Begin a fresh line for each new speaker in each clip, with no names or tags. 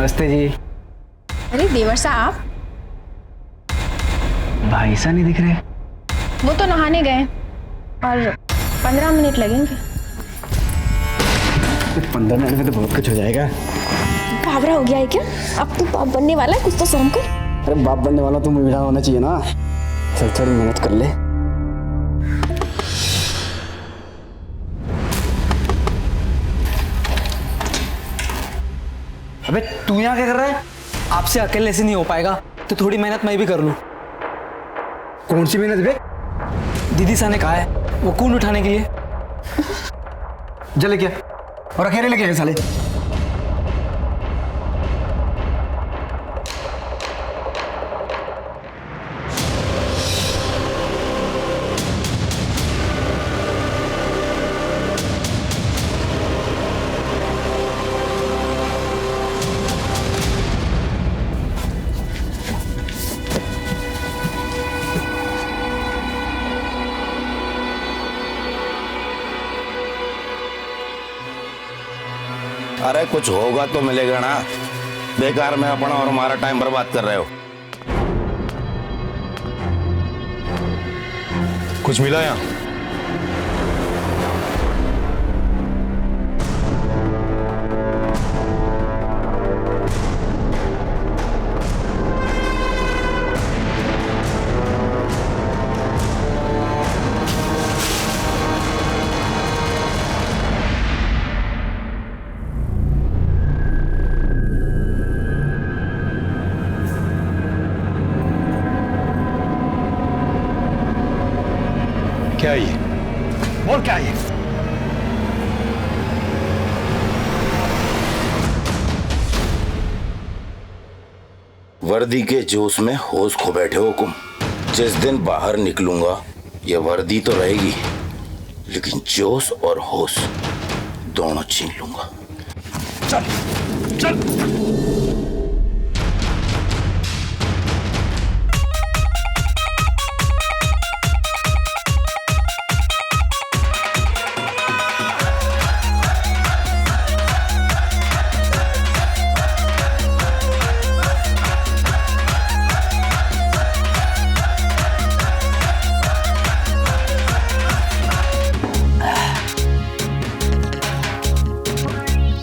नमस्ते जी।
अरे देवर साहब,
भाई सा नहीं दिख रहे।
वो तो नहाने गए और 15 मिनट लगेंगे।
15 मिनट में तो बहुत कुछ हो जाएगा।
बावरा हो गया है क्या? अब तू बाप बनने वाला है, कुछ तो शर्म कर।
अरे बाप बनने वाला तो मुझे होना चाहिए ना। चल थोड़ी मेहनत कर ले।
अबे तू यहाँ क्या कर रहा है? आपसे अकेले से नहीं हो पाएगा, तो थोड़ी मेहनत मैं भी कर लूँ।
कौन सी मेहनत बे?
दीदी सा ने कहा है वो कून उठाने के लिए।
जले क्या और अकेले लेके आए साले।
अरे कुछ होगा तो मिलेगा ना, बेकार में अपना और हमारा टाइम बर्बाद कर रहे हो।
कुछ मिला यहाँ? क्या ये? बोल क्या ये?
वर्दी के जोश में होश खो बैठे हो तुम। जिस दिन बाहर निकलूंगा ये वर्दी तो रहेगी, लेकिन जोश और होश दोनों छीन लूंगा।
चल चल।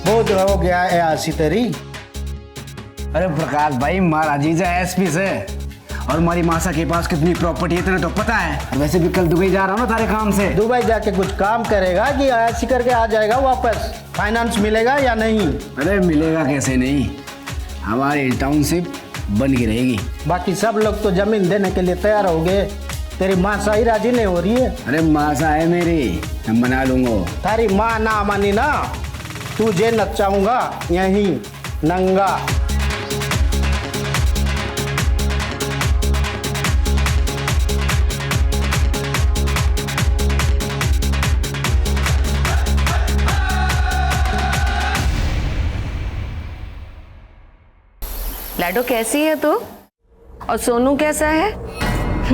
बहुत हो गया है आसी तेरी।
अरे प्रकाश भाई, महाराज जी एसपी से और हमारी मासा के पास कितनी प्रॉपर्टी है तेरे तो पता है। और वैसे भी कल दुबई जा रहा हूँ ना तारे काम से।
दुबई जाके कुछ काम करेगा कि ऐसी करके आ जाएगा वापस? फाइनेंस मिलेगा या नहीं?
अरे मिलेगा कैसे नहीं, हमारी टाउनशिप बन के रहेगी।
बाकी सब लोग तो जमीन देने के लिए तैयार हो गए, तेरी माँ ही राजी नहीं हो रही है।
अरे मासा है मेरी, मैं मना लूंगा।
तारी माँ ना मानी ना, तुझे नचाऊंगा यहीं नंगा।
लाडो कैसी है तू? और सोनू कैसा है?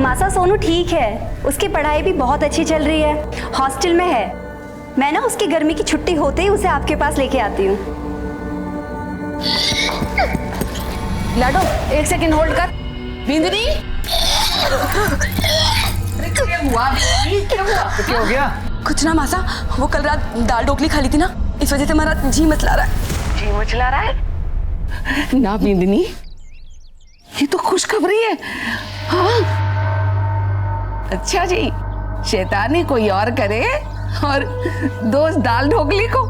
मासा सोनू ठीक है, उसकी पढ़ाई भी बहुत अच्छी चल रही है, हॉस्टल में है। मैं ना उसकी गर्मी की छुट्टी होते ही उसे आपके पास लेके आती हूँ।
लाडो एक सेकंड होल्ड कर। बिंदनी क्या हुआ?
क्या हो गया?
कुछ ना मासा, वो कल रात दाल ढोकली खा ली थी ना, इस वजह से हमारा जी मचला रहा है। जी मचला रहा है ना बिंदनी, ये तो खुशखबरी है। हाँ अच्छा जी, शैतानी कोई और करे और दोस्त दाल ढोकली को।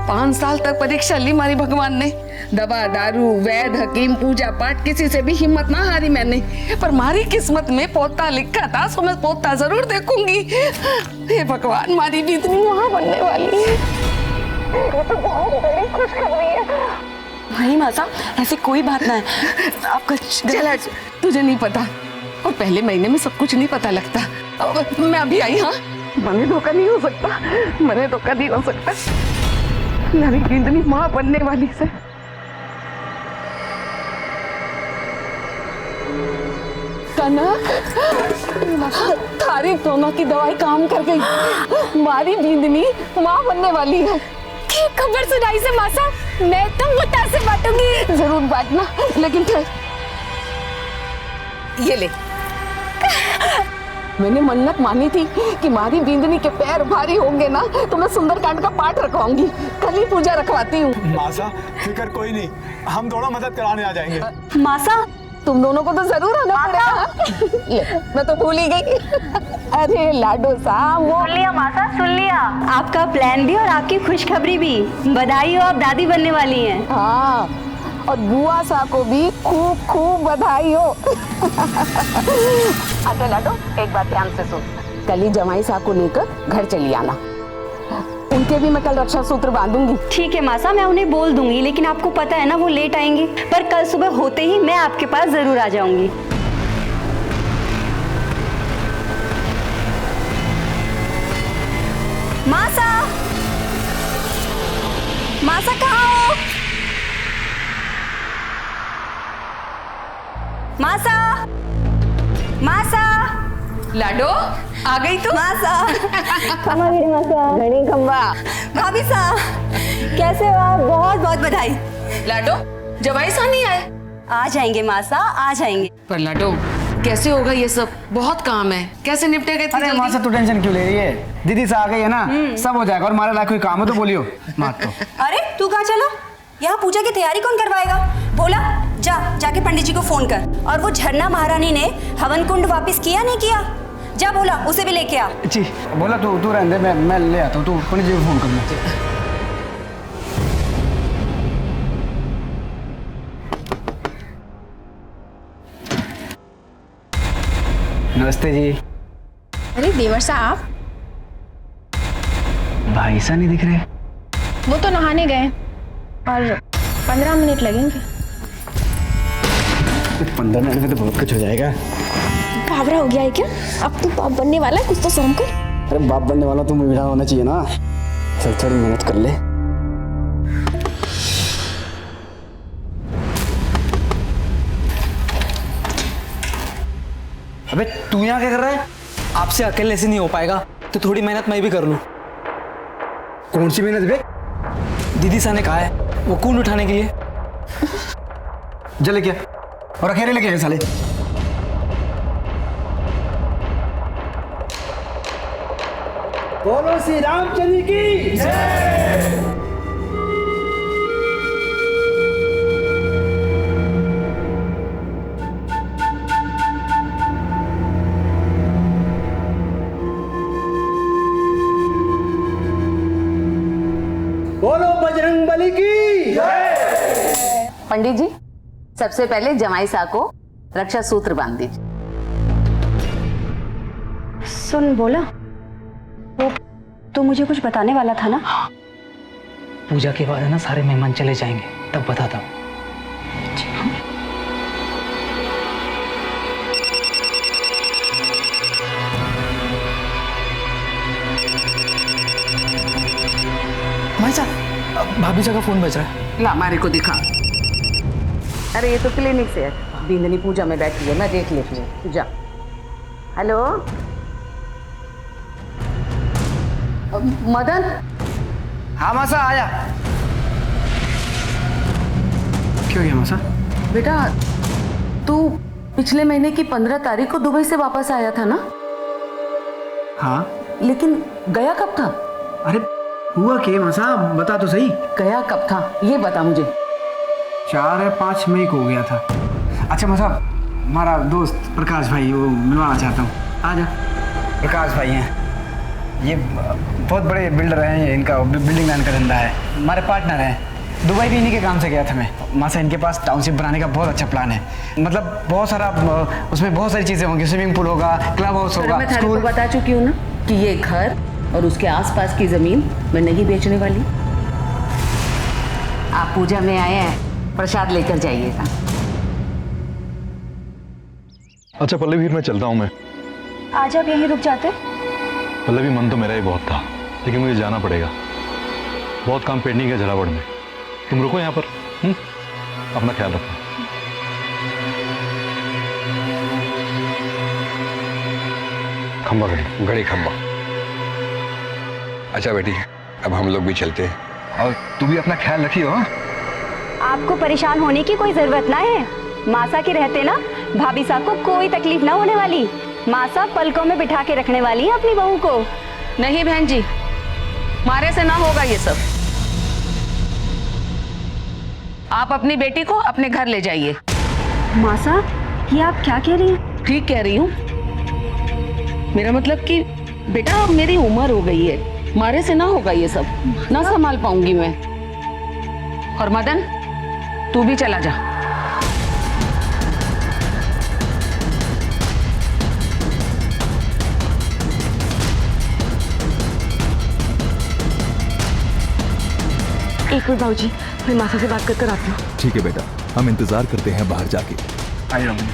5 साल तक परीक्षा ली हमारी भगवान ने, दवा दारू वैद हकीम पूजा पाठ किसी से भी हिम्मत ना हारी मैंने, पर हमारी किस्मत में पोता लिखा था, सो मैं पोता जरूर देखूंगी। हे भगवान, हमारी भी इतनी वहां बनने वाली है, तो बहुत बड़ी खुशखबरी है। नहीं मासा, ऐसी कोई बात ना है, आपका चला तुझे नहीं पता, और पहले महीने में सब कुछ नहीं पता लगता। मैं अभी आई। हाँ मने धोखा नहीं हो सकता, मने धोखा नहीं हो सकता। मेरी बिंदनी माँ बनने वाली से। कनक, थारी दोनों की दवाई काम कर गई, हमारी बिंदनी माँ बनने वाली है।
खबर सुनाई से मासा,
मैं तो मुता से बांटूंगी।
जरूर बांटना, लेकिन फिर ये ले। मैंने मन्नत मानी थी कि मारी बिंदनी के पैर भारी होंगे ना तो मैं सुंदरकांड का पाठ रखवाऊंगी। कल ही पूजा रखवाती हूँ।
मासा फिक्र कोई नहीं, हम दोनों मदद कराने आ जाएंगे।
मासा,
तुम दोनों को तो जरूर आना पड़ेगा। ले, मैं तो भूल ही गई। अरे लाडो साहब, वो
सुन लिया मासा, सुन लिया। आपका प्लान भी और आपकी खुशखबरी भी। बधाई हो, आप दादी बनने वाली हैं।
हाँ, और बुआ सा को भी खूब खूब बधाई हो। अच्छा लाडो, एक बात ध्यान से सुन, कल ही जमाई सा को लेकर घर चली आना। उनके भी मैं कल रक्षा सूत्र बांधूंगी।
ठीक है मासा, मैं उन्हें बोल दूंगी, लेकिन आपको पता है ना वो लेट आएंगे। पर कल सुबह होते ही मैं आपके पास जरूर आ जाऊंगी। मासा, मासा कहाँ हो? मासा, मासा,
लाडो आ गई तू?
मासा,
घड़ी खंबा।
भाभी साहब, कैसे हो आप? बहुत बहुत बधाई।
लाडो, जमाई सा नहीं आए?
आ जाएंगे मासा, आ जाएंगे।
पर लाडो, कैसे होगा ये सब? बहुत काम है, कैसे निपटेगा इतनी
अरे
जल्दी?
माँ से तू टेंशन क्यों ले रही है? दीदी से आ गई है ना, सब हो जाएगा। और हमारे लायक कोई काम हो तो बोलियो मत। तो
अरे तू कहाँ चला? यहाँ पूजा की तैयारी कौन करवाएगा? बोला जाके पंडित जी को फोन कर। और वो झरना महारानी ने हवन कुंड वापस किया नहीं किया? जा बोला, उसे भी लेके आ।
जी बोला तू रहने दे, मैं ले आता हूँ। तू पंडित जी को फोन करना। नमस्ते जी।
अरे देवर साहब,
भाई सा नहीं दिख रहे।
वो तो नहाने गए और 15 मिनट लगेंगे।
15 मिनट में तो बहुत कुछ हो जाएगा।
बावरा हो गया है क्या? अब तू बाप बनने वाला है, कुछ तो शर्म कर।
अरे बाप बनने वाला तो मुझे होना चाहिए ना। चल थोड़ी मेहनत कर ले। अबे तू यहाँ क्या कर रहा है?
आपसे अकेले से नहीं हो पाएगा, तो थोड़ी मेहनत मैं भी कर लूं।
कौन सी मेहनत बे?
दीदी सा ने कहा है वो कुंड उठाने के लिए।
जले क्या और अकेले लेके आए साले।
बोलो श्री रामचंद्र की जय। बोलो बजरंग बली की जय।
पंडित जी, सबसे पहले जमाई सा को रक्षा सूत्र बांध दीजिए।
सुन, बोला वो तो मुझे कुछ बताने वाला था ना?
पूजा के बाद है ना, सारे मेहमान चले जाएंगे, तब बताता हूँ। भाभी सा का फोन बज रहा है।
ला हमारे को दिखा। अरे ये तो क्लिनिक से है, बिंदनी पूजा में बैठी है, मैं देख लेती हूँ। तू जा। हेलो मदन।
हाँ मासा आया। क्यों गया मासा?
बेटा, तू पिछले महीने की 15 तारीख को दुबई से वापस आया था ना?
हाँ।
लेकिन गया कब था?
अरे हुआ क्या मासा, बता तो सही।
गया कब था ये बता मुझे।
4 या 5 मई को हो गया था। अच्छा मासा, हमारा दोस्त प्रकाश भाई वो मिलवाना चाहता हूँ। आ जा। प्रकाश भाई हैं, ये बहुत बड़े बिल्डर हैं। इनका बिल्डिंग लाइन का धंधा है, हमारे पार्टनर हैं। दुबई भी इन्हीं के काम से गया था मैं। मासा इनके पास टाउनशिप बनाने का बहुत अच्छा प्लान है। मतलब बहुत सारा, उसमें बहुत सारी चीज़ें होंगी। स्विमिंग पूल होगा, क्लब हाउस होगा,
मैं थाने को बता चुकी हूँ ना कि ये घर और उसके आसपास की जमीन मैं नहीं बेचने वाली। आप पूजा में आए हैं, प्रसाद लेकर जाइएगा।
अच्छा पल्लवी, फिर मैं चलता हूँ। मैं
आज आप यहीं रुक जाते?
पल्लवी, मन तो मेरा ही बहुत था, लेकिन मुझे जाना पड़ेगा। बहुत काम पेंडिंग है झालावाड़ में। तुम रुको यहाँ पर। अपना ख्याल रखना।
खंबा घड़ी, घड़ी खंबा। अच्छा बेटी, अब हम लोग भी चलते हैं।
और तू भी अपना ख्याल रखियो। हाँ।
आपको परेशान होने की कोई जरूरत ना है। मासा के रहते ना भाभी साहब को कोई तकलीफ ना होने वाली। मासा पलकों में बिठा के रखने वाली है अपनी बहू को।
नहीं बहन जी, मारे से ना होगा ये सब। आप अपनी बेटी को अपने घर ले जाइए।
मासा, ये आप क्या कह रही हैं?
ठीक कह रही हूँ। मेरा मतलब कि बेटा अब मेरी उम्र हो गई है, मारे से ना होगा ये सब, ना संभाल पाऊंगी मैं। और मदन, तू भी चला जा।
एक मिनट बाबूजी, मैं मासा से बात कर आती हूँ।
ठीक है बेटा, हम इंतजार करते हैं बाहर जाके।
आइए अम्मी।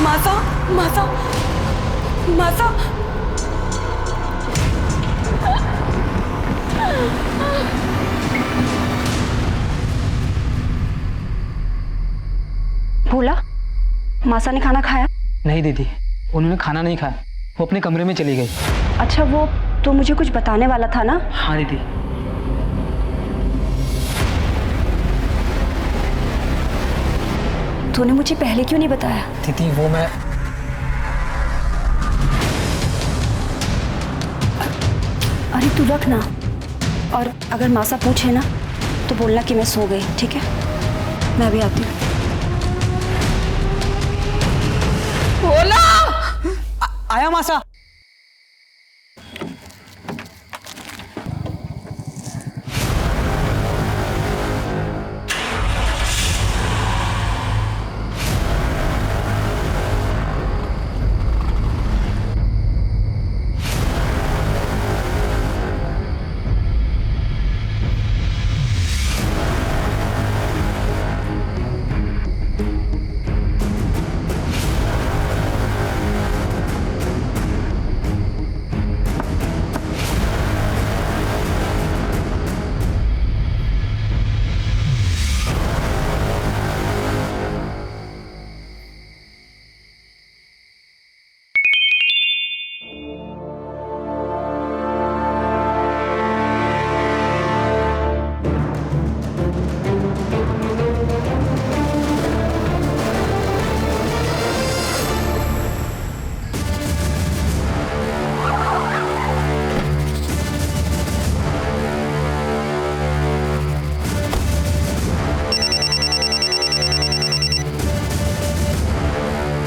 मासा, मासा, मासा। भोला, मासा ने खाना खाया?
नहीं दीदी, उन्होंने खाना नहीं खाया, वो अपने कमरे में चली गई।
अच्छा, वो तो मुझे कुछ बताने वाला था ना?
हाँ दीदी।
तूने मुझे पहले क्यों नहीं बताया?
दीदी वो मैं
अरे तू रख ना, और अगर मासा पूछे ना तो बोलना कि मैं सो गई, ठीक है? मैं अभी आती हूँ।
बोला
आया मासा।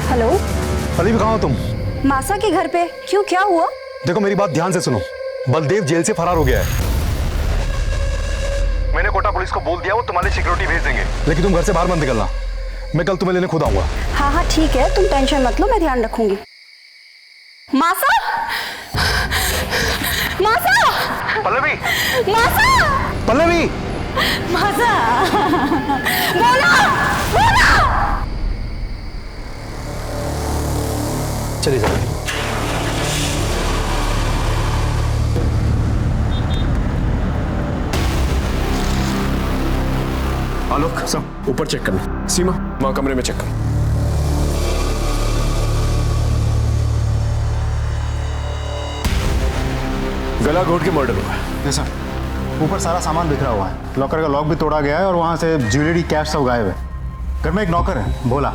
हेलो,
अभी भी कहाँ हो तुम?
मासा के घर पे। क्यों, क्या हुआ?
देखो मेरी बात ध्यान से सुनो, बलदेव जेल से फरार हो गया है। मैंने कोटा पुलिस को बोल दिया, वो तुम्हारी सिक्योरिटी भेज देंगे, लेकिन तुम घर से बाहर मत निकलना। मैं कल तुम्हें लेने खुद आऊंगा।
हाँ हाँ ठीक है, तुम टेंशन मत लो, मैं ध्यान रखूंगी। मासा, मासा,
पल्लवी,
मासा,
पल्लवी,
मासा, बोला, बोला।
चलिए जाइए।
आलोक, सब ऊपर चेक करना। सीमा, वहां कमरे में चेक कर। गला घोट के मर्डर हुआ है।
सर, ऊपर सारा सामान बिखरा हुआ है, लॉकर का लॉक भी तोड़ा गया है और वहाँ से ज्वेलरी, कैश सब गायब है। घर में एक नौकर है भोला,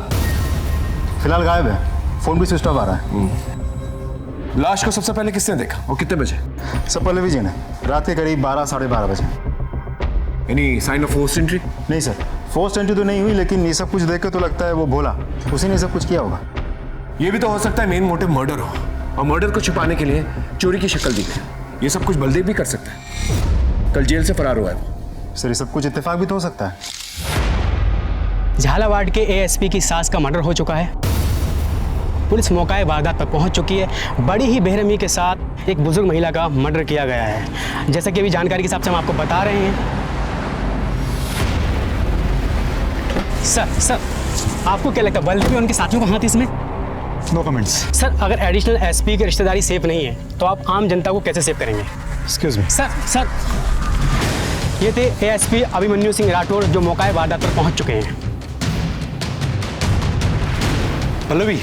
फिलहाल गायब है, फोन भी स्विच ऑफ आ रहा है।
लाश को सबसे पहले किसने देखा और कितने बजे?
सब पल्लवी जी ने, रात के करीब 12 साढ़े 12 बजे।
Any sign off forced entry?
नहीं सर, फोर्स्ड एंट्री तो नहीं हुई, लेकिन ये सब कुछ देख के तो लगता है वो भोला, उसी ने सब कुछ किया होगा।
ये भी तो हो सकता है मेन मोटिव मर्डर हो, और मर्डर को छुपाने के लिए चोरी की शक्ल दी गई। ये सब कुछ बलदेव भी कर सकता है, कल जेल से फरार हुआ है।
सर, ये सब कुछ इत्तेफाक भी तो हो सकता है।
झालावाड़ के एएसपी की सास का मर्डर हो चुका है। पुलिस मौके वारदात पर पहुंच चुकी है। बड़ी ही बेरहमी के साथ एक बुजुर्ग महिला का मर्डर किया गया है। जैसा कि अभी जानकारी के हिसाब से हम आपको बता रहे हैं। सर, आपको क्या लगता है बलदेव और उनके साथियों का हाथ इसमें?
No comments.
सर, अगर एडिशनल एसपी की रिश्तेदारी सेफ नहीं है तो आप आम जनता को कैसे सेव करेंगे?
Excuse me.
सर, ये थे एएसपी अभिमन्यु सिंह राठौर जो मौके वारदात पर पहुंच चुके हैं।
पल्लवी,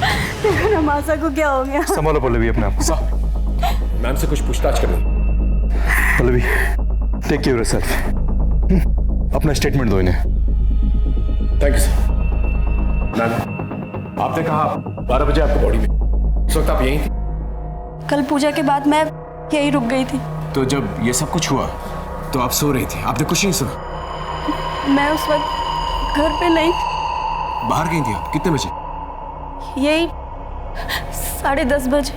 देखो ना मासा को क्या हो गया।
संभालो पल्लवी अपने आप को।
मैम से कुछ पूछताछ करो।
Pallavi, take care yourself. अपना स्टेटमेंट दो इन्हें।
Thank you sir. मैम, आपने कहा 12 बजे आपको बॉडी में, उस वक्त आप यहीं थी?
कल पूजा के बाद मैं यहीं रुक गई थी।
तो जब ये सब कुछ हुआ तो आप सो रही थी, आपने कुछ नहीं सुना?
मैं उस वक्त घर पे नहीं थी।
बाहर गई थी आप? कितने बजे?
यही 10:30 बजे।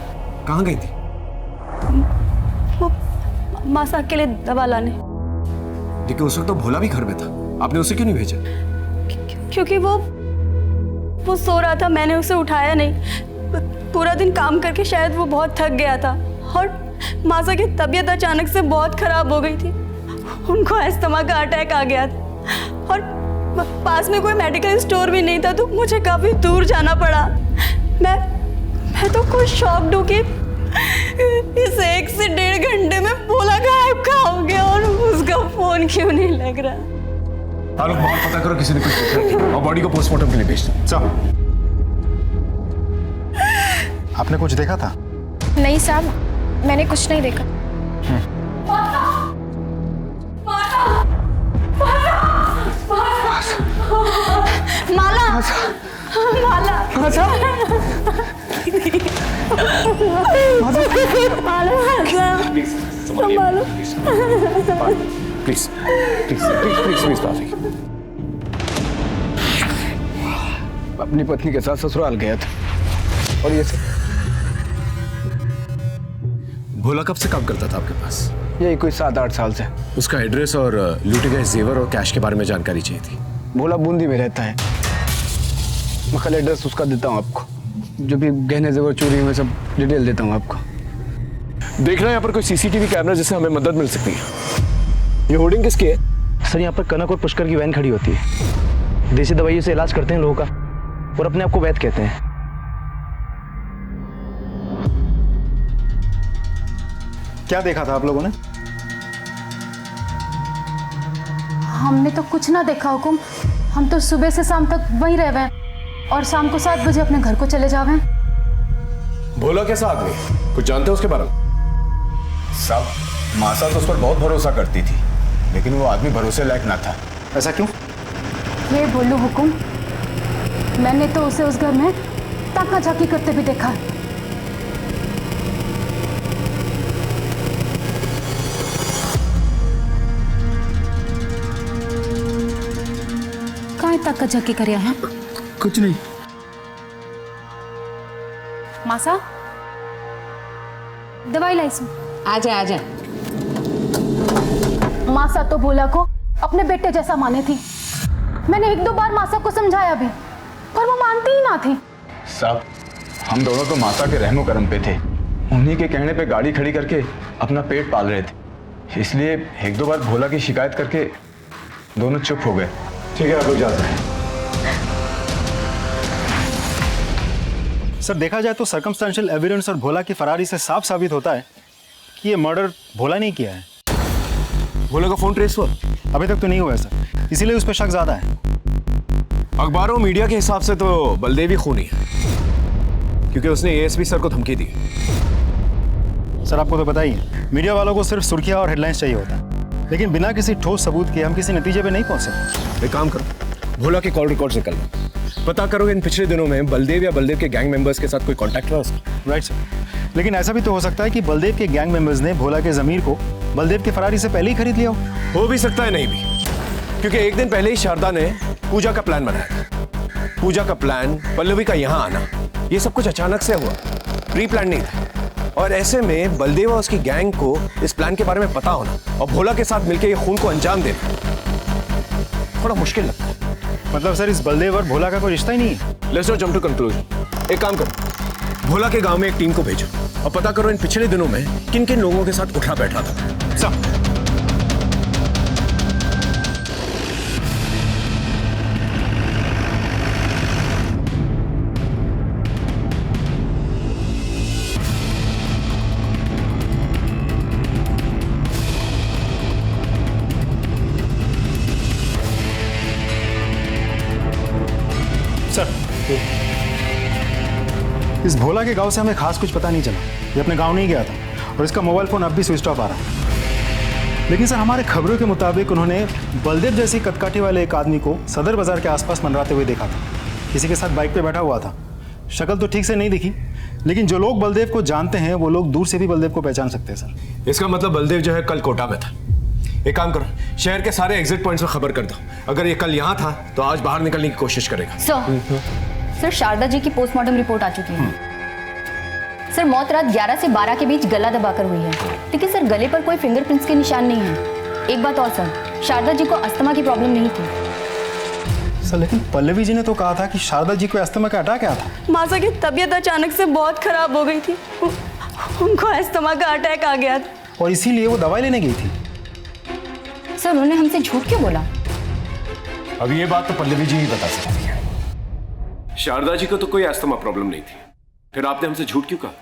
कहाँ गई थी?
वो मासा के लिए दवा लाने।
लेकिन उस वक्त तो भोला भी घर में था, आपने उसे क्यों नहीं भेजा?
क्योंकि वो सो रहा था, मैंने उसे उठाया नहीं। पूरा दिन काम करके शायद वो बहुत थक गया था और मासा की तबीयत अचानक से बहुत खराब हो गई थी। उनको अस्थमा का अटैक आ गया था और पास में कोई मेडिकल स्टोर भी नहीं था, तो मुझे काफी दूर जाना पड़ा। मैं तो कुछ शॉक्ड हूँ कि इस 1 से 1.5 घंटे में भोला गायब कहाँ हो गया और उसका फोन क्यों नहीं लग रहा।
आलोक, बाहर पता करो किसी ने कुछ देखा और बॉडी को पोस्टमार्टम के लिए भेज दो।
साहब, आपने कुछ देखा था?
नहीं साहब, मैंने कुछ नहीं देखा।
माला, माला, संभालो।
Please please please please please बात।
अपनी पत्नी के साथ ससुराल गया था और ये सब।
भोला कब से काम करता था आपके पास?
यही कोई 7-8 साल से।
उसका एड्रेस और लूटे गए जेवर और कैश के बारे में जानकारी चाहिए थी।
भोला बूंदी में रहता है। मैं कल एड्रेस उसका देता हूँ आपको, जो भी गहने जेवर चोरी हुए सब डिटेल देता हूँ आपको।
देखना यहाँ पर कोई सीसीटीवी कैमरा जिससे हमें मदद मिल सकती है। ये होर्डिंग किसकी है?
सर, यहाँ पर कनक और पुष्कर की वैन खड़ी होती है। देसी दवाइयों से इलाज करते हैं लोगों का और अपने आप को वैद्य कहते हैं।
क्या देखा था आप लोगों ने?
हमने तो कुछ ना देखा हुकुम। हम तो सुबह से शाम तक वहीं रह गए और शाम को 7 बजे अपने घर को चले जावे।
भोला कैसा आदमी, कुछ जानते हो उसके बारे में?
साहब, मासा तो उस पर बहुत भरोसा करती थी, लेकिन वो आदमी भरोसे लायक ना था। ऐसा क्यों?
ये बोलूं हुकुम, मैंने तो उसे उस घर में ताका झाकी करते भी देखा। कहाँ ताका झाकी कर है?
कुछ नहीं।
मासा, दवाई लाई इसमें।
आजा आजा।
मासा तो भोला को अपने बेटे जैसा माने थी। मैंने 1-2 बार मासा को समझाया भी, पर वो मानती ही ना थी।
साहब, हम दोनों तो मासा के रहमो करम पे थे। उन्हीं के कहने पे गाड़ी खड़ी करके अपना पेट पाल रहे थे, इसलिए 1-2 बार भोला की शिकायत करके दोनों चुप हो गए।
ठीक है, आप लोग जाते हैं। सर, देखा जाए तो सर्कमस्टेंशियल एविडेंस और भोला की फरारी से साफ साबित होता है कि ये मर्डर भोला नहीं किया है।
भोला का फोन ट्रेस हुआ?
अभी तक तो नहीं हुआ है सर, इसीलिए उस पर शक ज्यादा है।
अखबारों मीडिया के हिसाब से तो बलदेव ही खूनी है, क्योंकि उसने एएसपी सर को धमकी दी।
सर, आपको तो पता ही है, मीडिया वालों को सिर्फ सुर्खियां और हेडलाइंस चाहिए होता है, लेकिन बिना किसी ठोस सबूत के हम किसी नतीजे पे नहीं पहुंच सकते।
एक काम करो, भोला के कॉल रिकॉर्ड निकल पता करो इन पिछले दिनों में बलदेव या बलदेव के गैंग मेंबर्स के साथ कोई कांटेक्ट रहा उसका।
राइट सर, लेकिन ऐसा भी तो हो सकता है कि बलदेव के गैंग मेंबर्स ने भोला के जमीर को बलदेव के फरारी से पहले ही खरीद लिया
हो भी सकता है, नहीं भी, क्योंकि एक दिन पहले ही शारदा ने पूजा का प्लान बनाया। पूजा का प्लान, पल्लवी का यहाँ आना, ये सब कुछ अचानक से हुआ, प्री प्लान नहीं था। और ऐसे में बलदेव और उसकी गैंग को इस प्लान के बारे में पता होना और भोला के साथ मिलकर ये खून को अंजाम देना थोड़ा मुश्किल लगता है।
मतलब सर, इस बलदेव और भोला का कोई रिश्ता ही नहीं है।
Let's not jump to conclusion. एक काम करो, भोला के गांव में एक टीम को भेजो और पता करो इन पिछले दिनों में किन किन लोगों के साथ उठा बैठा था। सब
इस भोला के गांव से हमें खास कुछ पता नहीं चला। ये अपने गांव नहीं गया था और इसका मोबाइल फ़ोन अब भी स्विच ऑफ आ रहा है। लेकिन सर, हमारे खबरों के मुताबिक उन्होंने बलदेव जैसी कदकाठी वाले एक आदमी को सदर बाजार के आसपास मंडराते हुए देखा था। किसी के साथ बाइक पे बैठा हुआ था। शक्ल तो ठीक से नहीं दिखी, लेकिन जो लोग बलदेव को जानते हैं वो लोग दूर से भी बलदेव को पहचान सकते हैं सर।
इसका मतलब बलदेव जो है कल कोटा में था। एक काम करो, शहर के सारे एग्जिट पॉइंट्स में खबर कर दो। अगर ये कल यहाँ था तो आज बाहर निकलने की कोशिश करेगा।
सर शारदा जी की पोस्टमार्टम रिपोर्ट आ चुकी है। सर मौत रात 11 से 12 के बीच गला दबाकर हुई है, लेकिन सर गले पर कोई फिंगरप्रिंट्स के निशान नहीं है। एक बात और सर, शारदा जी को अस्थमा की प्रॉब्लम नहीं थी।
सर लेकिन पल्लवी जी ने तो कहा था कि शारदा जी को अस्थमा का अटैक आया था।
मासा की तबीयत अचानक से बहुत खराब हो गई थी, उनको अस्थमा का अटैक आ गया था
और इसीलिए वो दवाई लेने गई थी।
सर उन्होंने हमसे झूठ क्यों बोला?
अब ये बात तो पल्लवी जी ही बता सकती है। शारदा जी को तो कोई अस्थमा प्रॉब्लम नहीं थी, फिर आपने हमसे झूठ क्यों कहा?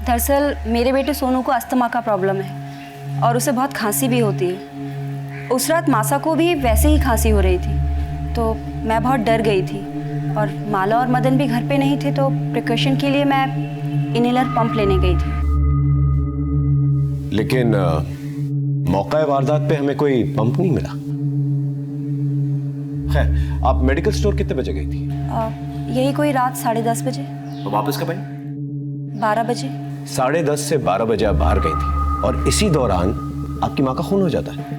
दरअसल मेरे बेटे सोनू को अस्थमा का प्रॉब्लम है और उसे बहुत खांसी भी होती है। उस रात मासा को भी वैसे ही खांसी हो रही थी, तो मैं बहुत डर गई थी और माला और मदन भी घर पे नहीं थे, तो प्रिकॉशन के लिए मैं इनहेलर पंप लेने गई थी।
लेकिन मौका वारदात पे हमें कोई पंप नहीं मिला। खैर, आप मेडिकल स्टोर कितने बजे गई थी?
यही कोई रात 10:30 बजे।
तो वापस कब आई?
12 बजे।
10:30 से 12 बजे आप बाहर गई थी और इसी दौरान आपकी माँ का खून हो जाता है।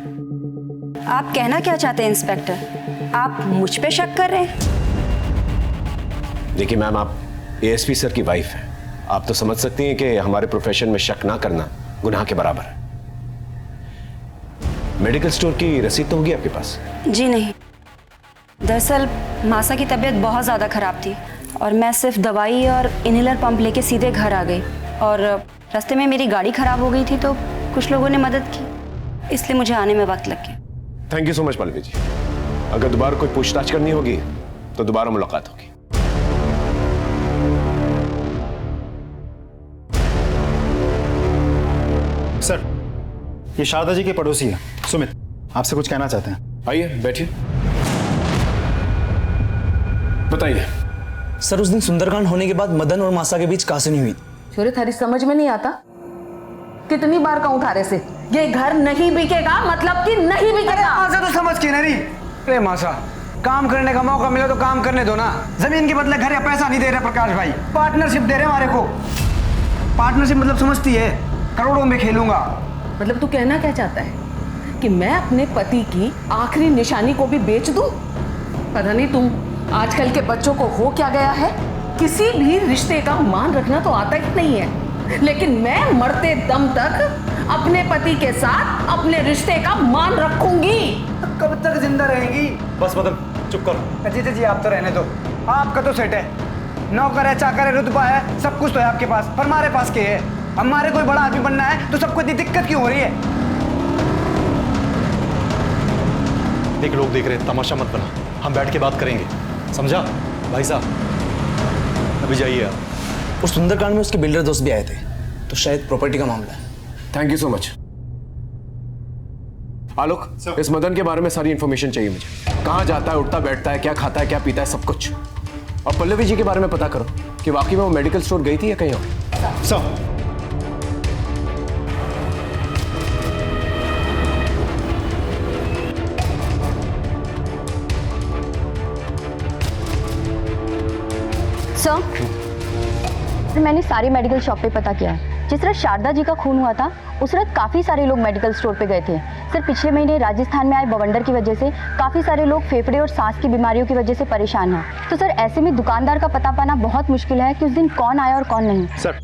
आप कहना क्या चाहते हैं इंस्पेक्टर? आप मुझ पे शक कर रहे हैं?
देखिए मैम, आप एएसपी सर की वाइफ हैं। आप तो समझ सकती हैं कि हमारे प्रोफेशन में शक ना करना गुनाह के बराबर है। मेडिकल स्टोर की रसीद तो होगी आपके पास?
जी नहीं, दरअसल मासा की तबीयत बहुत ज़्यादा खराब थी और मैं सिर्फ दवाई और इनहेलर पंप लेके सीधे घर आ गई और रास्ते में मेरी गाड़ी खराब हो गई थी, तो कुछ लोगों ने मदद की, इसलिए मुझे आने में वक्त लग गया।
Thank you so much Pallavi ji. अगर दोबारा कोई पूछताछ करनी होगी तो दोबारा मुलाकात होगी।
सर, ये शारदा जी के पड़ोसी है सुमित, आपसे कुछ कहना चाहते हैं।
आइए बैठिए, बताइए।
सर उस दिन सुंदरकांड होने के बाद मदन और मासा के बीच कहासुनी हुई।
छोरे थारी समझ में नहीं आता? कितनी बार कहूं थारे से, ये घर नहीं बिकेगा, मतलब कि नहीं बिकेगा।
मासा तो समझ के नहीं। अरे मासा, काम करने का मौका मिला तो काम करने दो ना। जमीन के बदले घर या पैसा नहीं दे रहे प्रकाश भाई, पार्टनरशिप दे रहे हमारे को। पार्टनरशिप मतलब समझती है, करोड़ों में खेलूंगा।
मतलब तू कहना क्या चाहता है कि मैं अपने पति की आखिरी निशानी को भी बेच दूं? पता नहीं तुम आजकल के बच्चों को हो क्या गया है, किसी भी रिश्ते का मान रखना तो आता ही नहीं है, लेकिन मैं मरते दम तक अपने पति के साथ अपने रिश्ते का मान रखूंगी।
कब तक जिंदा रहेंगी?
बस मदन चुप कर।
जीते जी आप तो रहने दो, आपका तो सेट है, नौकर है, चाकर है, रुतबा है, सब कुछ तो है आपके पास, पर हमारे पास क्या है? हमारे कोई बड़ा आदमी बनना है तो सबको इतनी दिक्कत क्यों हो रही है?
देख, लोग देख रहे हैं, तमाशा मत बना, हम बैठ के बात करेंगे, समझा? भाई साहब अभी जाइए आप।
उस सुंदरकांड में उसके बिल्डर दोस्त भी आए थे, तो शायद प्रॉपर्टी का मामला है।
Thank you so much. Alok, इस मदन के बारे में सारी इंफॉर्मेशन चाहिए मुझे। कहाँ जाता है, उठता बैठता है, क्या खाता है, क्या पीता है, सब कुछ। और पल्लवी जी के बारे में पता करो कि वाकई में वो मेडिकल स्टोर गई थी या कहीं और।
सर,
सर मैंने सारी मेडिकल शॉप पे पता किया है। जिस रात शारदा जी का खून हुआ था उस रात काफ़ी सारे लोग मेडिकल स्टोर पे गए थे। सर पिछले महीने राजस्थान में आए बवंडर की वजह से काफ़ी सारे लोग फेफड़े और सांस की बीमारियों की वजह से परेशान हैं। तो सर ऐसे में दुकानदार का पता पाना बहुत मुश्किल है कि उस दिन कौन आया और कौन नहीं।
सर,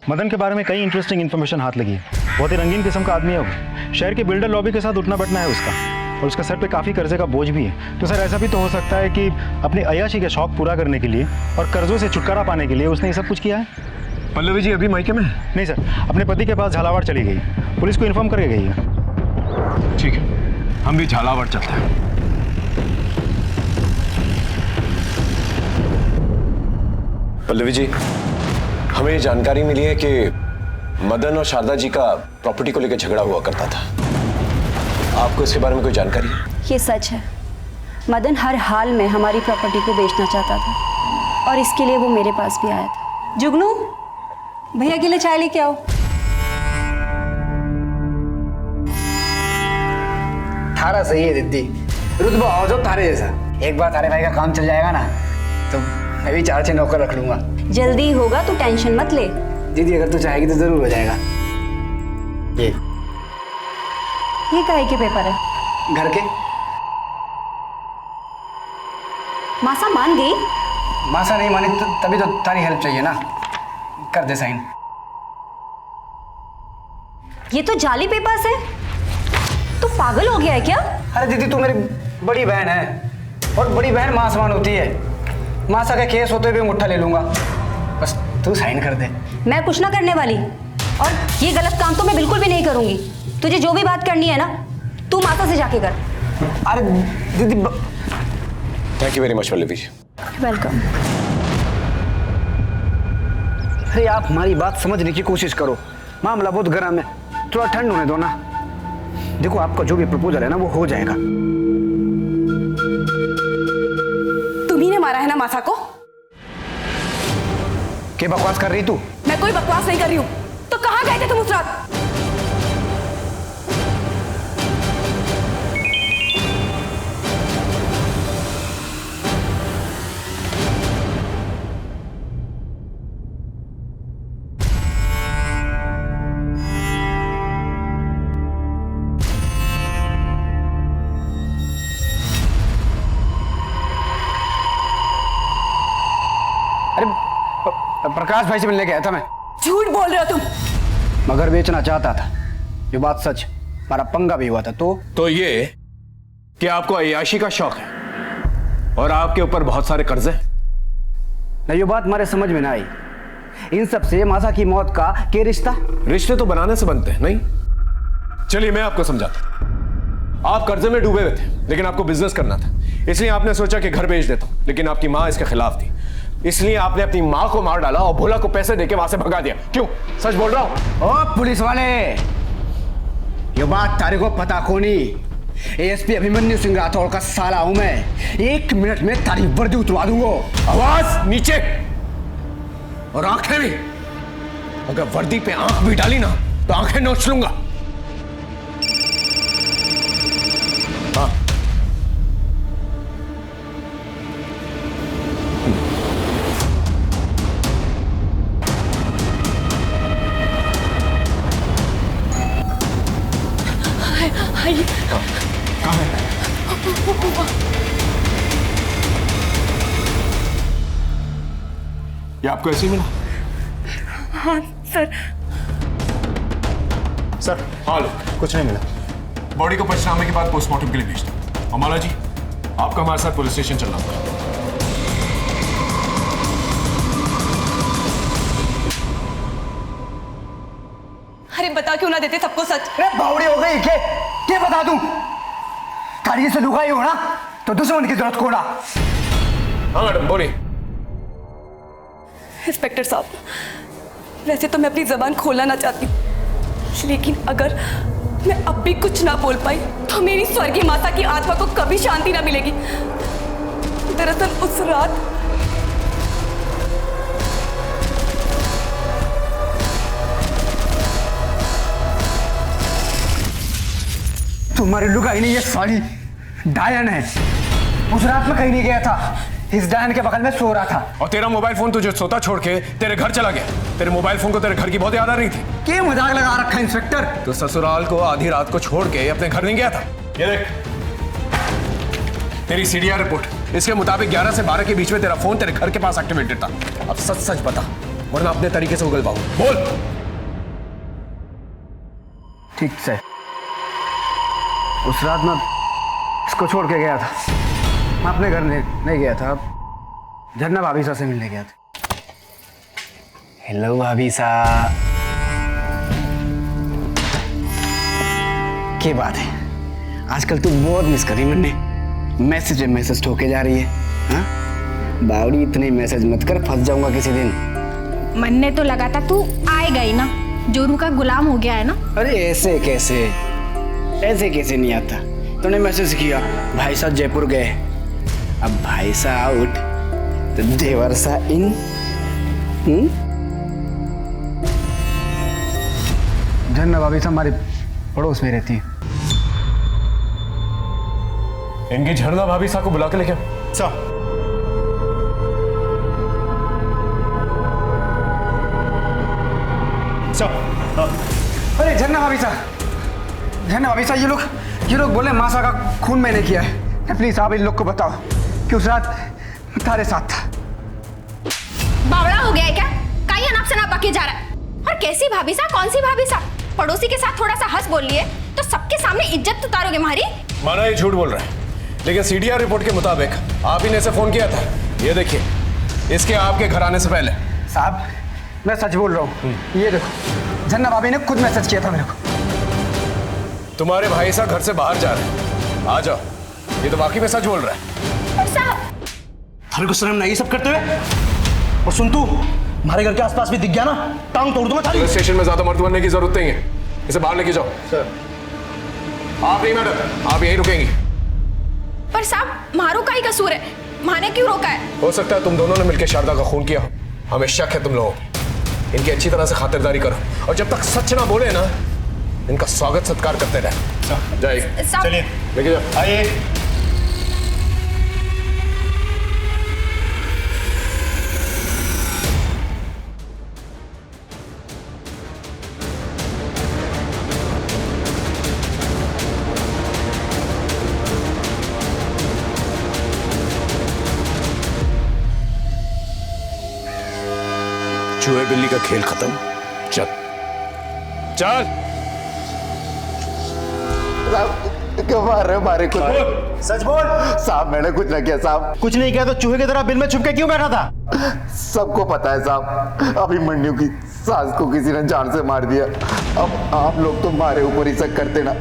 मदन के बारे में कई इंटरेस्टिंग इन्फॉर्मेशन हाथ लगी है। बहुत ही रंगीन किस्म का आदमी है वो। शहर के बिल्डर लॉबी के साथ उठना बैठना है उसका, और उसका सर पे काफ़ी कर्जे का बोझ भी है। तो सर ऐसा भी तो हो सकता है कि अपनी अय्याशी के शौक पूरा करने के लिए और कर्जों से छुटकारा पाने के लिए उसने ये सब कुछ किया है।
पल्लवी जी अभी मायके में?
नहीं सर, अपने पति के पास झालावाड़ चली गई, पुलिस को इन्फॉर्म करके गई है।
ठीक है, हम भी झालावाड़ चलते हैं। पल्लवी जी, हमें ये जानकारी मिली है कि मदन और शारदा जी का प्रॉपर्टी को लेकर झगड़ा हुआ करता था। आपको इसके बारे में कोई जानकारी है?
ये सच है, मदन हर हाल में हमारी प्रॉपर्टी को बेचना चाहता था। और इसके लिए वो मेरे पास भी आया था। जुगनू, भैया के लिए चाय लेके आओ।
थारा सही है दीदी, रुतबा हो जो तारे जैसा। एक बार तारे भाई का काम चल जाएगा ना तो मैं भी 4-6 नौकर रख लूंगा।
जल्दी होगा, तू टेंशन मत ले।
दीदी अगर तू चाहेगी तो जरूर हो जाएगा। ये
काहे के पेपर है?
घर के।
मासा मान गई?
मासा नहीं मानी तो तभी तो तारी हेल्प चाहिए ना, कर दे साइन।
ये तो जाली पेपर्स है। तू पागल हो गया है क्या?
अरे दीदी तू मेरी बड़ी बहन है और बड़ी बहन मां समान होती है। मासा का केस होते हुए मुट्ठा ले लूंगा, बस तू साइन कर दे।
मैं कुछ ना करने वाली, और ये गलत काम तो मैं बिल्कुल भी नहीं करूंगी। तुझे जो भी बात करनी है ना, तू माता से जाके कर।
अरे दीदी
thank you very much Pallavi ji.
Welcome.
अरे आप हमारी बात समझने की कोशिश करो, मामला बहुत गर्म है, थोड़ा ठंड होने दो ना। देखो आपका जो भी प्रपोजल है ना वो हो जाएगा।
तुम्ही ने मारा है ना मासा को?
क्या बकवास कर रही तू?
मैं कोई बकवास नहीं कर रही हूँ। तो कहाँ गए थे तुम उस रात?
प्रकाश भाई से मिलने गया था मैं।
झूठ बोल रहे हो तुम।
मगर बेचना चाहता था, ये बात सच। हमारा पंगा भी हुआ था। तो
ये कि आपको अय्याशी का शौक है और आपके ऊपर बहुत सारे कर्जे।
नहीं, ये बात हमारे समझ में ना आई। इन सब से मासा की मौत का क्या रिश्ता?
रिश्ते तो बनाने से बनते हैं, नहीं? चलिए मैं आपको समझाता हूं। आप कर्जे में डूबे हुए थे, लेकिन आपको बिजनेस करना था, इसलिए आपने सोचा कि घर बेच देता हूं, लेकिन आपकी मां इसके खिलाफ थी, इसलिए आपने अपनी मां को मार डाला और भोला को पैसे देके वहां से भगा दिया। क्यों? सच बोल रहा हूं।
ओ पुलिस वाले, ये बात तारे को पता को नहीं। एएसपी अभिमन्यु सिंह राठौड़ का साला हूं मैं। 1 मिनट में तारी वर्दी उतरवा दूंगा।
आवाज नीचे और आंखें भी। अगर वर्दी पे आंख भी डाली ना तो आंखें नोच लूंगा। हाँ। कहाँ है? ये आपको ऐसे ही मिला?
हाँ सर।
सर
हाँ लो।
कुछ नहीं मिला।
बॉडी को पंचनामे के बाद पोस्टमार्टम के लिए भेज दो। अमाला जी, आपका हमारे साथ पुलिस स्टेशन चलना होगा।
अरे बता क्यों ना देते सबको सच?
अरे बावड़ी हो गई क्या बता दूं? तारी से लुगाई हो ना तो दुश्मन की जरूरत कोड़ा।
हाँ मैडम बोलिए।
इंस्पेक्टर साहब, वैसे तो मैं अपनी जबान खोलना ना चाहती, लेकिन अगर मैं अब भी कुछ ना बोल पाई तो मेरी स्वर्गीय माता की आत्मा को कभी शांति ना मिलेगी। दरअसल उस रात
तुम्हारी लुगाई नहीं, ये साली डायन है। उस रात में कहीं नहीं गया था, इस डायन के बगल में सो रहा था।
और तेरा मोबाइल फोन तुझे सोता छोड़ के तेरे घर चला गया। तेरे मोबाइल फोन को तेरे घर की बहुत याद आ रही थी।
क्या मजाक लगा रखा है इंस्पेक्टर?
तो ससुराल को आधी रात को छोड़ के अपने घर नहीं गया था। ये देख तेरी सीडीआर रिपोर्ट, इसके मुताबिक 11 से 12 के बीच में तेरा फोन तेरे घर के पास एक्टिवेटेड था। अब सच सच बता, वरना अपने तरीके से उगल पाऊं। बोल।
ठीक से उस रात मैं इसको छोड़ के गया था। मैं अपने घर नहीं गया था, झरना भाभी सा से मिलने गया था। हेलो भाभी सा, क्या बात है? आजकल तू बहुत मिस करी मैंने। मैसेज ठोके जा रही है। हाँ बावड़ी, इतने मैसेज मत कर, फंस जाऊंगा किसी दिन।
मन ने तो लगा था तू आएगा ही ना, जोरू का गुलाम हो गया है ना।
अरे ऐसे कैसे नहीं आता? तूने मैसेज किया भाई साहब जयपुर गए, अब भाई साहब आउट, देवरसा इन झरना भाभी से हमारे पड़ोस में रहती है।
इनकी झरना भाभी साहब को बुला के लेके आओ।
साहब
अरे झरना भाभी साहब ये लोग बोले मासा का खून मैंने किया है। प्लीज आप इन लोग को बताओ कि उस रात तारे साथ था।
बावड़ा हो गया है क्या? काई नाप से ना बके जा रहा है। और कैसी भाभी साहब? कौन सी भाभी साहब? पड़ोसी के साथ थोड़ा सा हंस बोल लिए तो सबके सामने इज्जत उतारोगे हमारी।
माना ये झूठ बोल रहा है, लेकिन सीडीआर रिपोर्ट के मुताबिक आप ही ने इसे फोन किया था। ये देखिए, इसके आपके घर आने से पहले।
साहब मैं सच बोल रहा हूँ, ये देखो झरना भाभी ने खुद मैसेज किया था मेरे को।
तुम्हारे भाई साहब घर से बाहर जा रहे हैं, आ जाओ। ये तो वाकई में सच बोल रहा है।
थारे को शर्म नहीं सब करते हुए? और सुन तू, हमारे घर के आसपास भी दिख गया ना, टांग तोड़ दूंगा थारी।
पुलिस स्टेशन में ज्यादा मर्द बनने की जरूरत नहीं है, इसे बाहर लेके जाओ। सर आप नहीं मैडम, आप यहीं रुकेंगी।
पर साहब मारो का ही कसूर है, माने क्यों रोका है?
हो सकता है तुम दोनों ने मिलकर शारदा का खून किया हो, हमें शक है तुम लोगों। इनकी अच्छी तरह से खातिरदारी करो और जब तक सच ना बोले ना, इनका स्वागत सत्कार करते रहे। जाइए,
चलिए
लेके जाओ।
आइए।
चूहे बिल्ली का खेल खत्म। चल चल।
क्यों मार रहे हो हमारे को?
सच बोल।
साहब मैंने कुछ नहीं किया साहब।
कुछ नहीं किया तो चूहे की तरह बिल में छुप के क्यों बैठा था?
सबको पता है साहब, अभिमन्यु की सास को किसी ने जान से मार दिया। अब आप लोग तो हमारे ऊपर ही शक करते ना।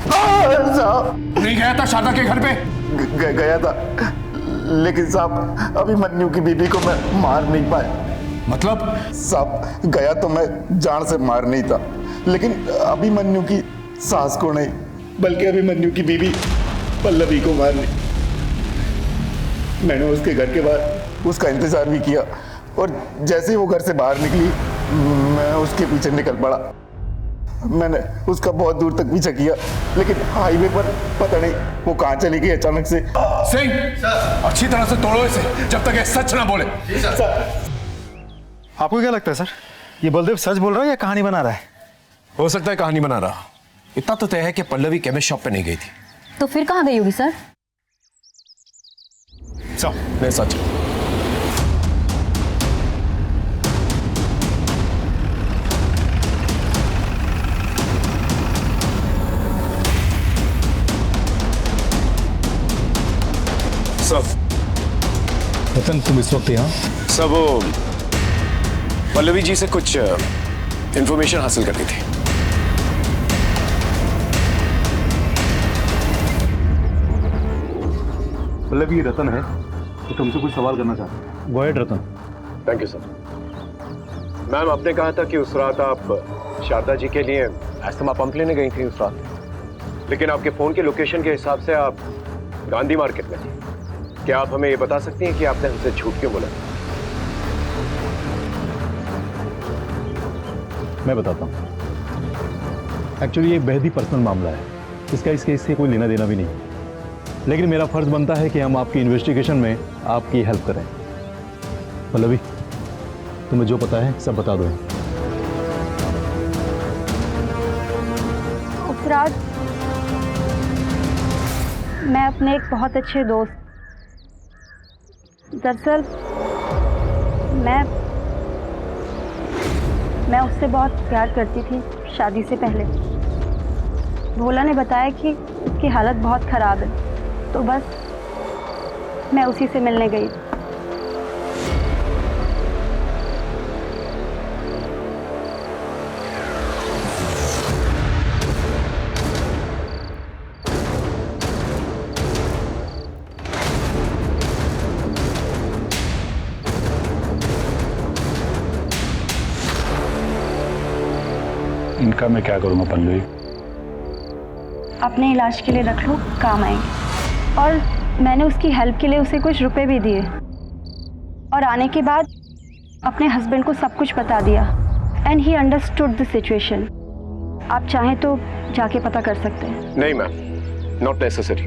साहब
नहीं गया था शारदा के घर पे?
गया था, लेकिन साहब अभिमन्यु की बीबी को मैं मार नहीं पाया।
मतलब?
साहब गया तो मैं जान से मार नहीं था, लेकिन अभिमन्यु की सास को नहीं, बल्कि अभिमन्यु की बीबी पल्लवी को मारने। मैंने उसके घर के बाहर उसका इंतजार भी किया और जैसे ही वो घर से बाहर निकली मैं उसके पीछे निकल पड़ा। मैंने उसका बहुत दूर तक पीछा किया, लेकिन हाईवे पर पता नहीं वो कहाँ चली गई अचानक से।
सिंह अच्छी तरह से तोड़ो इसे जब तक ये सच ना बोले।
आपको क्या लगता है सर, ये बलदेव सच बोल रहा है या कहानी बना रहा है?
हो सकता है कहानी बना रहा। इतना तो तय है कि पल्लवी केमिस्ट शॉप पे नहीं गई थी।
तो फिर कहाँ गई होगी सर?
नहीं सच। सब
रतन तुम इस वक्त यहाँ?
सब पल्लवी जी से कुछ इंफॉर्मेशन हासिल करनी थी।
पल्लवी रतन है तो तुमसे कुछ सवाल करना चाहता हूँ। Go ahead Ratan.
Thank you sir. Ma'am आपने कहा था कि उस रात आप शारदा जी के लिए अस्थमा पंप लेने गई थी उस रात, लेकिन आपके फोन के लोकेशन के हिसाब से आप गांधी मार्केट में थी। क्या आप हमें ये बता सकती हैं कि आपने हमसे झूठ क्यों बोला?
मैं बताता हूँ। एक्चुअली ये बेहद ही पर्सनल मामला है, इसका इस केस से कोई लेना देना भी नहीं, लेकिन मेरा फर्ज बनता है कि हम आपकी इन्वेस्टिगेशन में आपकी हेल्प करें। पल्लवी तुम्हें जो पता है सब बता दो।
उस रात मैं अपने एक बहुत अच्छे दोस्त, दरअसल मैं उससे बहुत प्यार करती थी शादी से पहले। भोला ने बताया कि उसकी हालत बहुत ख़राब है, तो बस मैं उसी से मिलने गई।
इनका मैं क्या करूँगा पल्लवी?
अपने इलाज के लिए रख लो, काम आएंगे। और मैंने उसकी हेल्प के लिए उसे कुछ रुपए भी दिए।
और आने के बाद अपने हस्बैंड को सब कुछ बता दिया and he understood the situation. आप चाहें तो जाके पता कर सकते हैं।
नहीं मैम, नॉट नेसेसरी।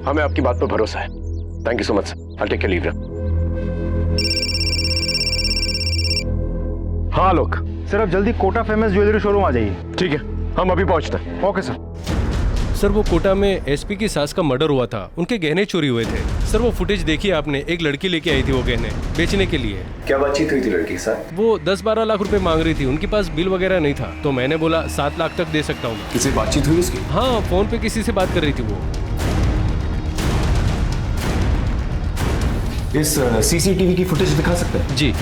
हमें आपकी बात पर भरोसा है। Thank you so much sir. I take care leave. हाँ लोग,
सर आप जल्दी कोटा फेमस ज्वेलरी शोरूम आ जाइए।
ठीक है, हम अभी पहुंचते हैं।
Okay sir.
सर वो कोटा में एसपी की सास का मर्डर हुआ था, उनके गहने चोरी हुए थे। सर वो फुटेज देखी आपने, एक लड़की लेके आई थी वो गहने बेचने के लिए।
क्या बातचीत हुई थी लड़की के साथ?
वो 10-12 लाख रुपए मांग रही थी, उनके पास बिल वगैरह नहीं था, तो मैंने बोला 7 लाख तक दे सकता हूँ।
किसी बातचीत हुई उसकी?
हाँ, फोन पे किसी से बात कर रही थी वो।
इस सीसीटीवी की फुटेज दिखा सकते हैं?
जी।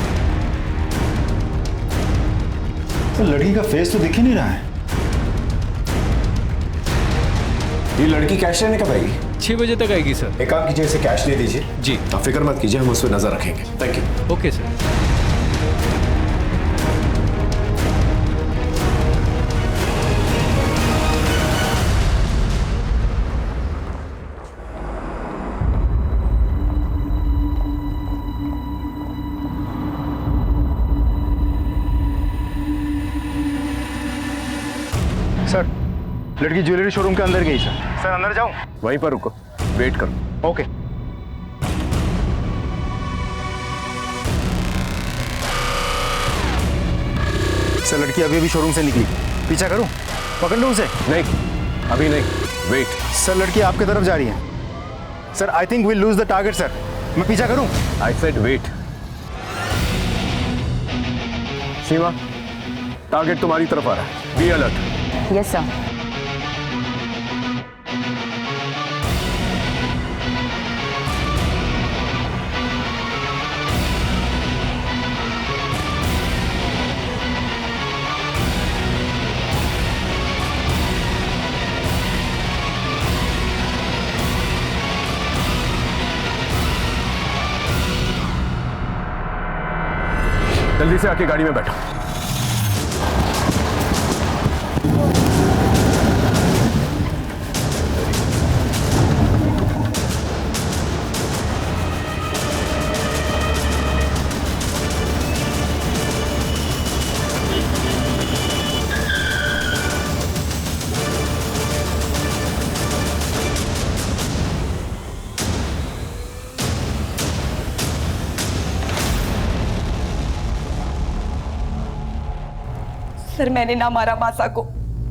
तो लड़की का फेस तो दिख ही नहीं रहा है।
ये लड़की कैश लेने कब आएगी?
6 बजे तक आएगी सर।
एक काम कीजिए, इसे कैश दे दीजिए।
जी।
आप फिक्र मत कीजिए, हम उस पर नजर रखेंगे। Thank you.
Okay sir.
Sir लड़की ज्वेलरी शोरूम के अंदर गई सर। सर अंदर जाऊं?
वहीं पर रुको, वेट करो।
ओके। सर लड़की अभी अभी शोरूम से निकली, पीछा करूं? पकड़ लूं उसे?
नहीं, अभी नहीं, वेट।
सर लड़की आपकी तरफ जा रही है। Sir I think we lose the target sir. मैं पीछा करूं?
I said wait. Seema, target तुम्हारी तरफ आ रहा है। Be alert.
Yes sir.
जल्दी से आके गाड़ी में बैठो।
सर मैंने ना मारा मासा को।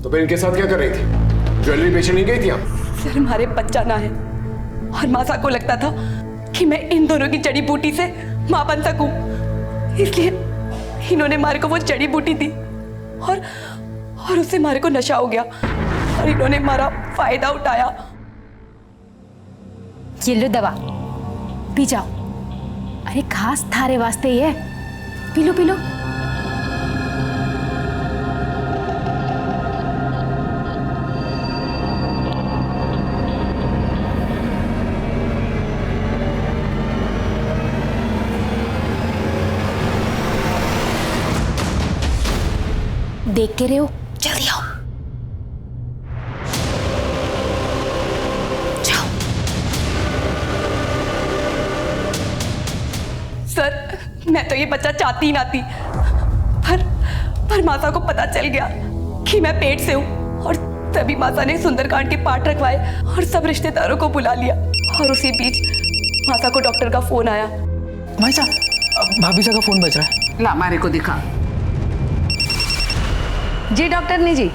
तो फिर इनके साथ क्या कर रही थी? ज्वेलरी बेचने नहीं गई थी आप?
सर हमारे बच्चा ना है और मासा को लगता था कि मैं इन दोनों की जड़ी बूटी से मां बन सकूं, इसलिए इन्होंने मारे को वो जड़ी बूटी दी और उससे मारे को नशा हो गया और इन्होंने हमारा फायदा उठाया।
ये लो दवा, पी जाओ। अरे खास थारे वास्ते ये, पी लो पी लो। देख के रहे हो, जल्दी आओ। जाओ।
सर मैं तो ये बच्चा चाहती ही ना थी, पर मासा को पता चल गया कि मैं पेट से हूँ और तभी मासा ने सुंदरकांड के पाठ रखवाए और सब रिश्तेदारों को बुला लिया। और उसी बीच मासा को डॉक्टर का फोन आया।
भाई साहब, भाभी साहब का फोन बज रहा है।
ला हमारे को दिखा। जी डॉक्टरनी जी।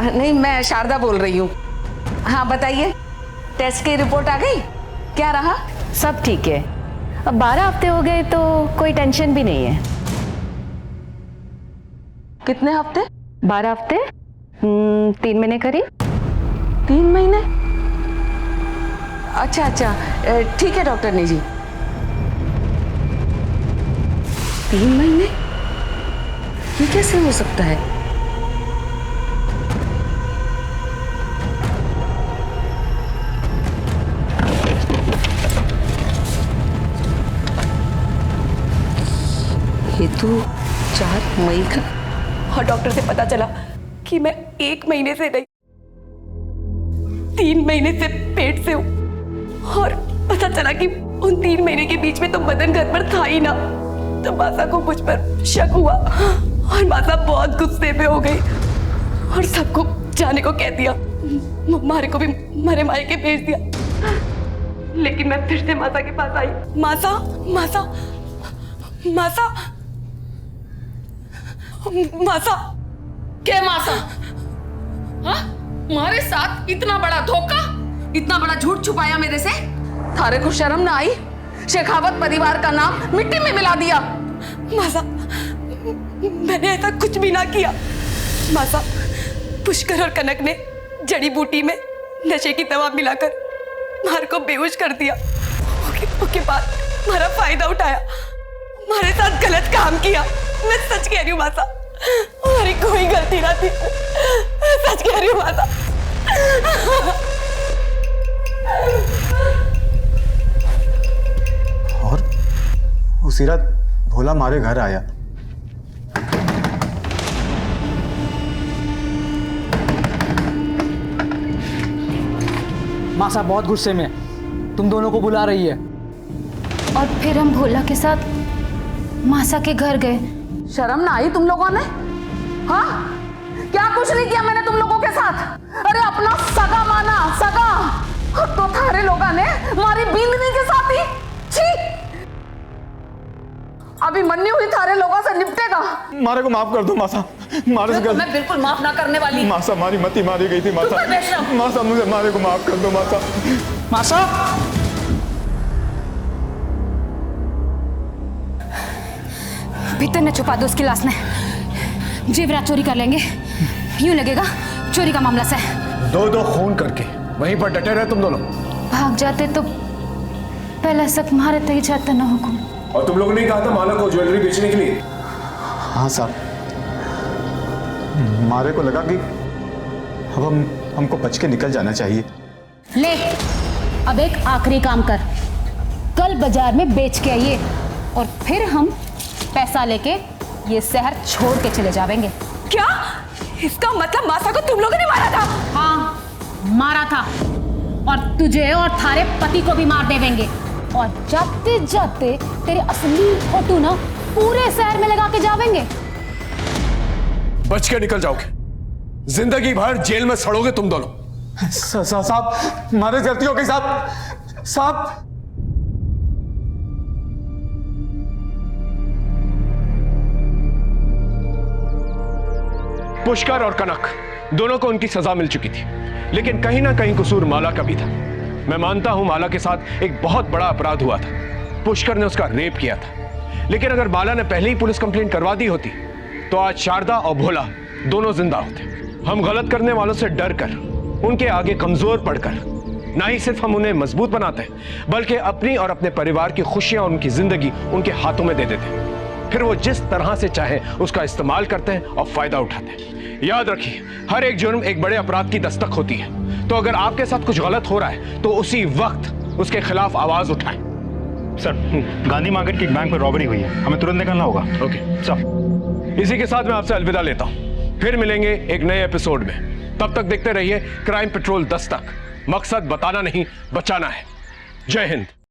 नहीं, मैं शारदा बोल रही हूँ। हाँ बताइए, टेस्ट की रिपोर्ट आ गई? क्या रहा?
सब ठीक है। अब 12 हफ्ते हो गए तो कोई टेंशन भी नहीं है।
कितने हफ्ते?
12 हफ्ते, 3 महीने करीब।
3 महीने? अच्छा अच्छा, ठीक है डॉक्टरनी जी। 3 महीने? ये कैसे हो सकता है? ये तो 4 मई का।
और डॉक्टर से पता चला कि मैं 1 महीने से नहीं 3 महीने से पेट से हूँ और पता चला कि उन 3 महीने के बीच में तो मदन घर पर था ही ना, तो मासा को मुझ पर शक हुआ और मासा बहुत गुस्से में हो गई और सबको जाने को कह दिया। मारे को भी मरे मारे के भेज दिया। लेकिन मैं फिर से मासा के पास आई। मासा मासा मासा मासा
क्या मासा? हाँ? तुम्हारे साथ इतना बड़ा धोखा, इतना बड़ा झूठ छुपाया मेरे से? थारे को शर्म ना आई? शेखावत परिवार का नाम मिट्टी में मिला दिया।
मासा, मैंने ऐसा कुछ भी ना किया। मासा, पुष्कर और कनक ने जड़ी बूटी में नशे की दवा मिलाकर मार को बेहोश कर दिया। उसके बाद हमारा फायदा उठाया, हमारे साथ गलत काम किया। मैं सच कह रही हूँ मासा, हमारी कोई गलती ना थी। मैं सच कह रही हूँ मासा।
और उसी रात भोला हमारे घर आया।
मासा बहुत गुस्से में तुम दोनों को बुला रही है।
और फिर हम भोला के साथ मासा के घर गए।
शर्म ना आई तुम लोगों ने? हाँ, क्या कुछ नहीं किया मैंने तुम लोगों के साथ? अरे अपना सगा माना, सगा। तो थारे लोगों ने मारी बींदनी के साथ ही। छी! अभी मन्नी हुई थारे लोगों से निपटेगा।
मारे को माफ कर दो मासा, मारे से
मैं बिल्कुल माफ ना करने वाली।
मासा मारी मती मारी गई थी मासा। मासा मुझे मारे को माफ कर दो मासा।
मासा
भीतर ने छुपा दो उसकी लाश ने। जेवरात चोरी कर लेंगे, यूं लगेगा चोरी का मामला से।
दो खून करके वहीं पर डटे रहे तुम दोनों।
भाग जाते तो पहले सब तुम्हारे तय जाता ना हुकुम।
और तुम लोगों ने कहा था माला को ज्वेलरी बेचने के लिए।
हाँ साहब, मारे को लगा कि अब हमको बच के निकल जाना चाहिए।
ले, अब एक आखिरी काम कर, कल बाजार में बेच के आइए और फिर हम पैसा लेके ये शहर छोड़ के चले जाएंगे।
क्या? इसका मतलब मासा को तुम लोगों ने मारा था?
हाँ, मारा था, और तुझे और थारे पति को भी मार देवेंगे। और जाते जाते तेरे असली फोटो ना पूरे शहर में लगा के जावेंगे।
बच के निकल जाओगे, जिंदगी भर जेल में सड़ोगे तुम दोनों।
साहब, मारे गलती हो गई साहब। साहब
पुष्कर और कनक दोनों को उनकी सजा मिल चुकी थी, लेकिन कहीं ना कहीं कसूर माला का भी था। मैं मानता हूं माला के साथ एक बहुत बड़ा अपराध हुआ था। पुष्कर ने उसका रेप किया था, लेकिन अगर माला ने पहले ही पुलिस कंप्लेंट करवा दी होती तो आज शारदा और भोला दोनों जिंदा होते। हम गलत करने वालों से डर कर, उनके आगे कमजोर पड़कर, ना ही सिर्फ हम उन्हें मजबूत बनाते हैं, बल्कि अपनी और अपने परिवार की खुशियां और उनकी जिंदगी उनके हाथों में दे देते हैं। फिर वो जिस तरह से चाहे उसका इस्तेमाल करते हैं और फायदा उठाते हैं। याद रखिए, हर एक जुर्म एक बड़े अपराध की दस्तक होती है। तो अगर आपके साथ कुछ गलत हो रहा है तो उसी वक्त उसके खिलाफ आवाज उठाएं।
सर, गांधी मार्केट की एक बैंक पर रॉबरी हुई है, हमें तुरंत निकलना होगा।
ओके सर, इसी के साथ मैं आपसे अलविदा लेता हूं। फिर मिलेंगे एक नए एपिसोड में। तब तक देखते रहिए क्राइम पेट्रोल दस्तक। मकसद बताना नहीं, बचाना है। जय हिंद।